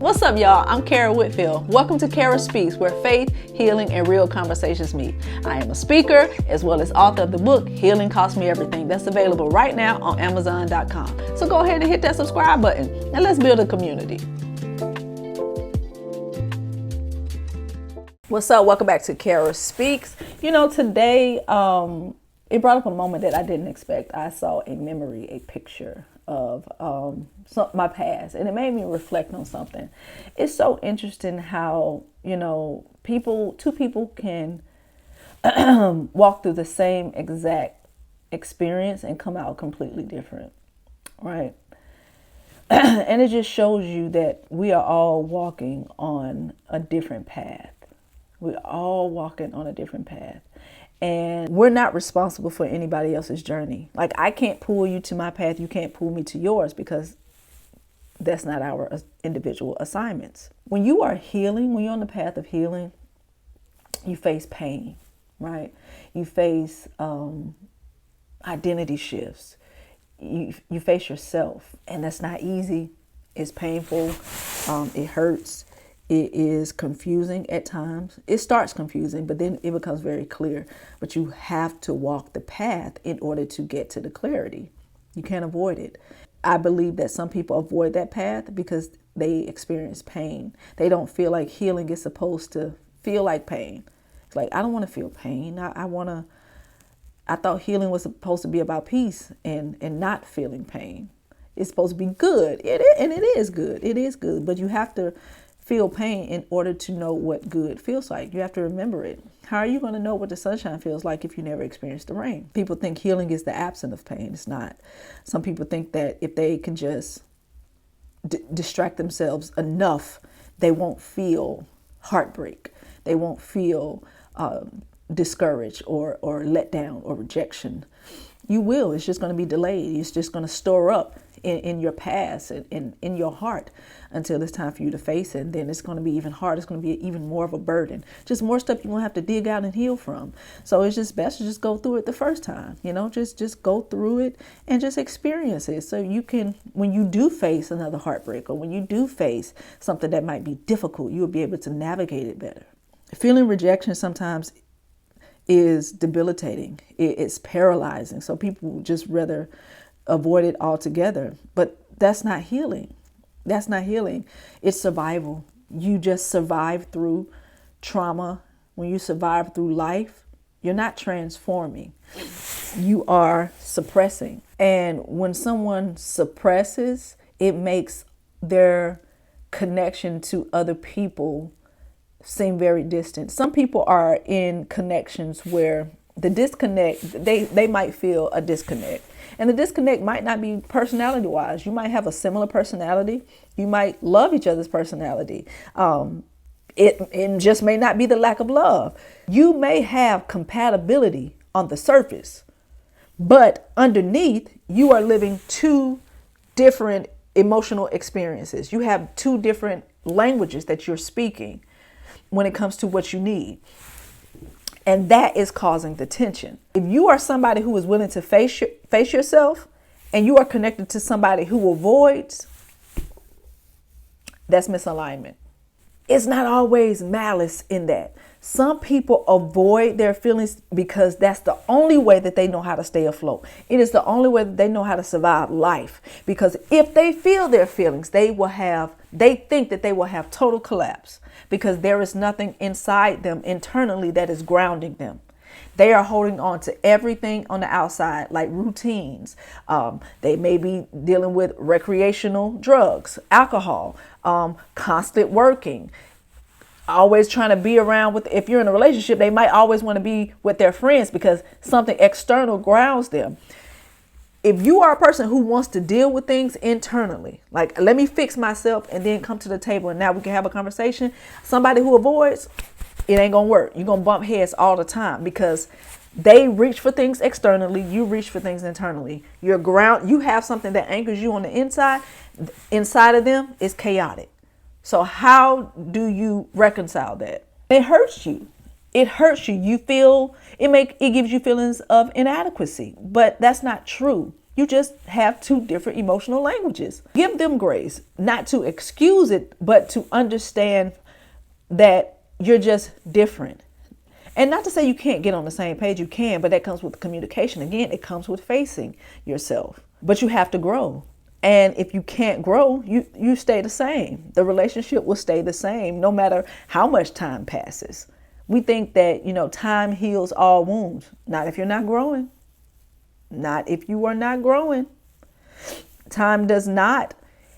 What's up, y'all? I'm Kerah Whitfield. Welcome to Kerah Speaks, where faith, healing, and real conversations meet. I am a speaker as well as author of the book, Healing Cost Me Everything. That's available right now on Amazon.com. So go ahead and hit that subscribe button and let's build a community. What's up? Welcome back to Kerah Speaks. You know, today it brought up a moment that I didn't expect. I saw a memory, a picture of my past, and it made me reflect on something. It's so interesting how, you know, two people can walk through the same exact experience and come out completely different, right? And it just shows you that we are all walking on a different path. We're all walking on a different path. And we're not responsible for anybody else's journey. Like, I can't pull you to my path. You can't pull me to yours, because that's not our individual assignments. When you are healing, when you're on the path of healing, you face pain, right? You face identity shifts. You face yourself, and that's not easy. It's painful. It hurts. It is confusing at times. It starts confusing, but then it becomes very clear. But you have to walk the path in order to get to the clarity. You can't avoid it. I believe that some people avoid that path because they experience pain. They don't feel like healing is supposed to feel like pain. It's like, I don't want to feel pain. I thought healing was supposed to be about peace and not feeling pain. It's supposed to be good. And it is good. It is good. But you have to feel pain in order to know what good feels like. You have to remember it. How are you going to know what the sunshine feels like if you never experienced the rain? People think healing is the absence of pain. It's not. Some people think that if they can just distract themselves enough, they won't feel heartbreak. They won't feel discouraged or let down or rejection. You will. It's just going to be delayed. It's just going to store up in your past and in your heart until it's time for you to face it. And then it's going to be even harder. It's going to be even more of a burden. Just more stuff you're going to have to dig out and heal from. So it's just best to just go through it the first time. You know, just go through it and just experience it. So you can, when you do face another heartbreak, or when you do face something that might be difficult, you'll be able to navigate it better. Feeling rejection sometimes is debilitating. It's paralyzing. So people just rather avoid it altogether. But that's not healing. That's not healing. It's survival. You just survive through trauma. When you survive through life, you're not transforming. You are suppressing. And when someone suppresses, it makes their connection to other people seem very distant. Some people are in connections where the disconnect, they might feel a disconnect. And the disconnect might not be personality-wise. You might have a similar personality. You might love each other's personality. It just may not be the lack of love. You may have compatibility on the surface, but underneath, you are living two different emotional experiences. You have two different languages that you're speaking when it comes to what you need. And that is causing the tension. If you are somebody who is willing to face yourself, and you are connected to somebody who avoids, that's misalignment. It's not always malice in that. Some people avoid their feelings because that's the only way that they know how to stay afloat. It is the only way that they know how to survive life. Because if they feel their feelings, they think that they will have total collapse, because there is nothing inside them internally that is grounding them. They are holding on to everything on the outside, like routines. They may be dealing with recreational drugs, alcohol, constant working, always trying to be around with, if you're in a relationship, they might always want to be with their friends because something external grounds them. If you are a person who wants to deal with things internally, like, let me fix myself and then come to the table and now we can have a conversation. Somebody who avoids, it ain't going to work. You're going to bump heads all the time because they reach for things externally. You reach for things internally. You have something that anchors you on the inside. Inside of them is chaotic. So how do you reconcile that? It hurts you. It hurts you. You feel it gives you feelings of inadequacy, but that's not true. You just have two different emotional languages. Give them grace, not to excuse it, but to understand that you're just different. And not to say you can't get on the same page, you can, but that comes with communication. Again, it comes with facing yourself. But you have to grow. And if you can't grow, you stay the same. The relationship will stay the same no matter how much time passes. We think that, time heals all wounds. Not if you're not growing. Not if you are not growing. Time does not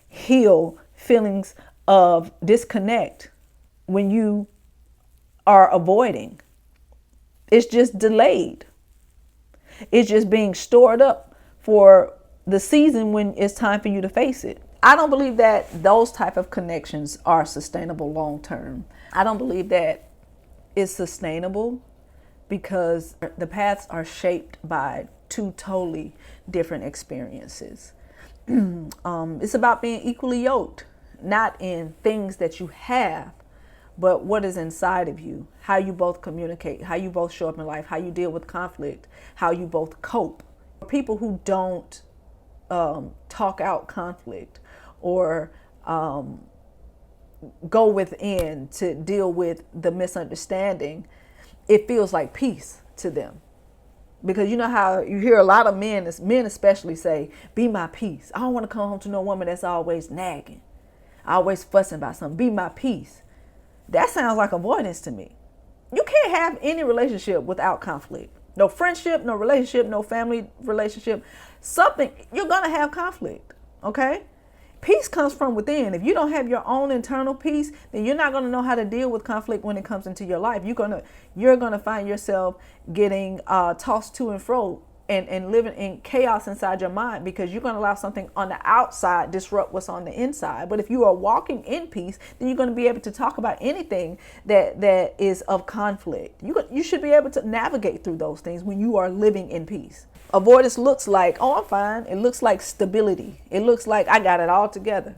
heal feelings of disconnect when you are avoiding. It's just delayed. It's just being stored up for the season when it's time for you to face it. I don't believe that those type of connections are sustainable long term. I don't believe that it's sustainable because the paths are shaped by two totally different experiences. It's about being equally yoked, not in things that you have, but what is inside of you, how you both communicate, how you both show up in life, how you deal with conflict, how you both cope. People who don't talk out conflict or go within to deal with the misunderstanding, it feels like peace to them. Because you know how you hear a lot of men especially say, be my peace. I don't want to come home to no woman that's always nagging, always fussing about something. Be my peace. That sounds like avoidance to me. You can't have any relationship without conflict. No friendship, no relationship, no family relationship. You're going to have conflict, okay? Peace comes from within. If you don't have your own internal peace, then you're not going to know how to deal with conflict when it comes into your life. You're going to find yourself getting tossed to and fro and living in chaos inside your mind because you're going to allow something on the outside disrupt what's on the inside. But if you are walking in peace, then you're going to be able to talk about anything that is of conflict. You should be able to navigate through those things when you are living in peace. Avoidance looks like, oh, I'm fine. It looks like stability. It looks like I got it all together.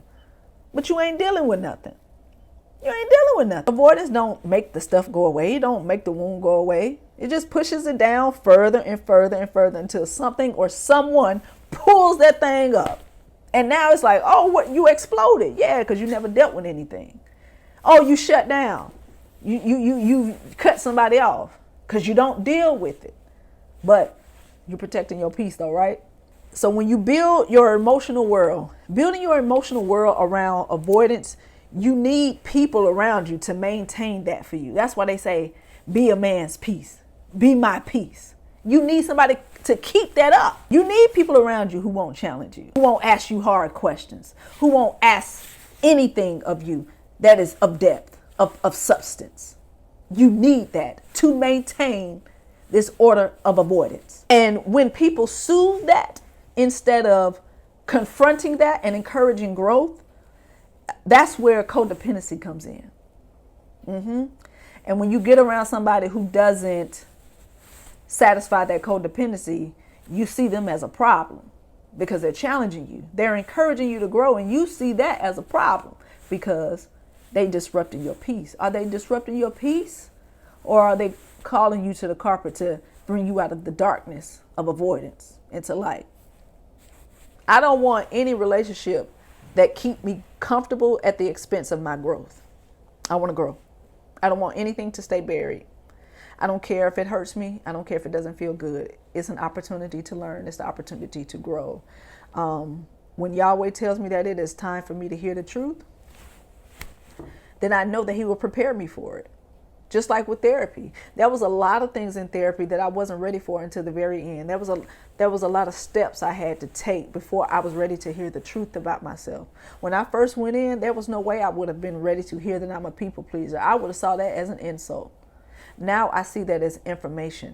But you ain't dealing with nothing. You ain't dealing with nothing. Avoidance don't make the stuff go away. It don't make the wound go away. It just pushes it down further and further and further until something or someone pulls that thing up. And now it's like, oh, what, you exploded. Yeah, because you never dealt with anything. Oh, you shut down. You cut somebody off because you don't deal with it. But you're protecting your peace though, right? So when you building your emotional world around avoidance, you need people around you to maintain that for you. That's why they say, be a man's peace. Be my peace. You need somebody to keep that up. You need people around you who won't challenge you, who won't ask you hard questions, who won't ask anything of you that is of depth, of substance. You need that to maintain this order of avoidance. And when people soothe that instead of confronting that and encouraging growth, that's where codependency comes in. And when you get around somebody who doesn't satisfy that codependency, you see them as a problem because they're challenging you. They're encouraging you to grow, and you see that as a problem because they disrupting your peace. Are they disrupting your peace, or are they calling you to the carpet to bring you out of the darkness of avoidance into light? I don't want any relationship that keep me comfortable at the expense of my growth. I want to grow. I don't want anything to stay buried. I don't care if it hurts me. I don't care if it doesn't feel good. It's an opportunity to learn. It's the opportunity to grow. When Yahweh tells me that it is time for me to hear the truth, then I know that he will prepare me for it. Just like with therapy. There was a lot of things in therapy that I wasn't ready for until the very end. There was a lot of steps I had to take before I was ready to hear the truth about myself. When I first went in, there was no way I would have been ready to hear that I'm a people pleaser. I would have saw that as an insult. Now I see that as information.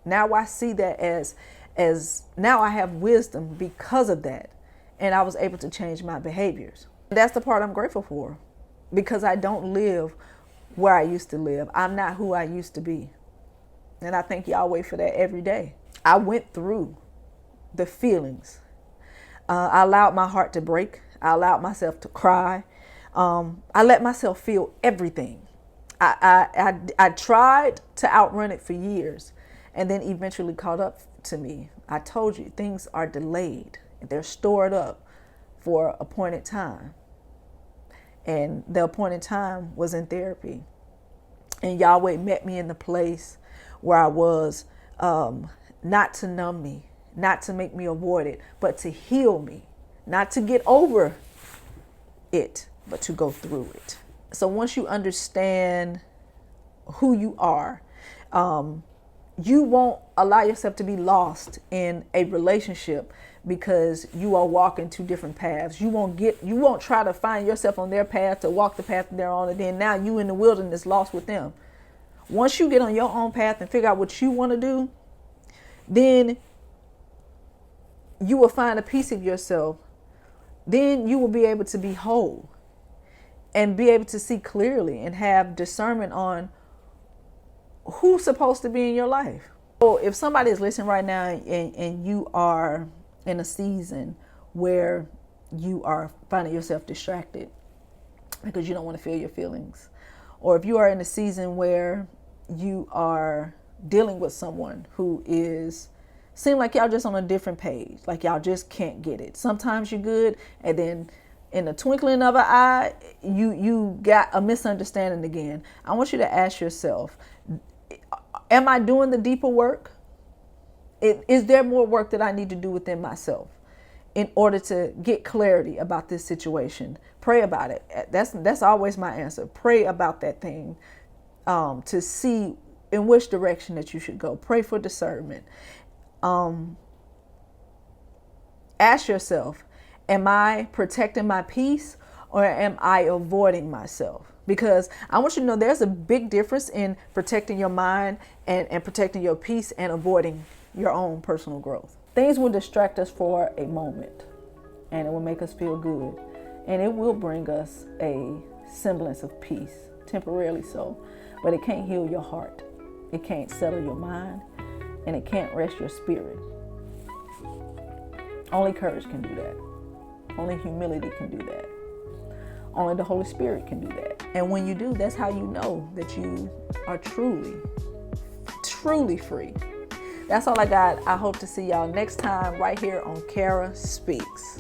Now I see that as now I have wisdom because of that. And I was able to change my behaviors. That's the part I'm grateful for, because I don't live where I used to live. I'm not who I used to be. And I thank Yahweh for that every day. I went through the feelings. I allowed my heart to break. I allowed myself to cry. I let myself feel everything. I tried to outrun it for years, and then eventually caught up to me. I told you, things are delayed. They're stored up for appointed time. And the appointed time was in therapy. And Yahweh met me in the place where I was, not to numb me, not to make me avoid it, but to heal me, not to get over it, but to go through it. So once you understand who you are, you won't allow yourself to be lost in a relationship because you are walking two different paths. You won't try to find yourself on their path to walk the path they're on, and then now you in the wilderness lost with them. Once you get on your own path and figure out what you want to do, then you will find a piece of yourself. Then you will be able to be whole and be able to see clearly and have discernment on who's supposed to be in your life. So if somebody is listening right now and you are in a season where you are finding yourself distracted because you don't want to feel your feelings, or if you are in a season where you are dealing with someone who seem like y'all just on a different page, like y'all just can't get it. Sometimes you're good, and then in the twinkling of an eye, you got a misunderstanding again. I want you to ask yourself, am I doing the deeper work? Is there more work that I need to do within myself in order to get clarity about this situation? Pray about it. That's always my answer. Pray about that thing to see in which direction that you should go. Pray for discernment. Ask yourself, am I protecting my peace or am I avoiding myself? Because I want you to know there's a big difference in protecting your mind and protecting your peace and avoiding your own personal growth. Things will distract us for a moment and it will make us feel good. And it will bring us a semblance of peace, temporarily so, but it can't heal your heart. It can't settle your mind, and it can't rest your spirit. Only courage can do that. Only humility can do that. Only the Holy Spirit can do that. And when you do, that's how you know that you are truly, truly free. That's all I got. I hope to see y'all next time right here on Kerah Speaks.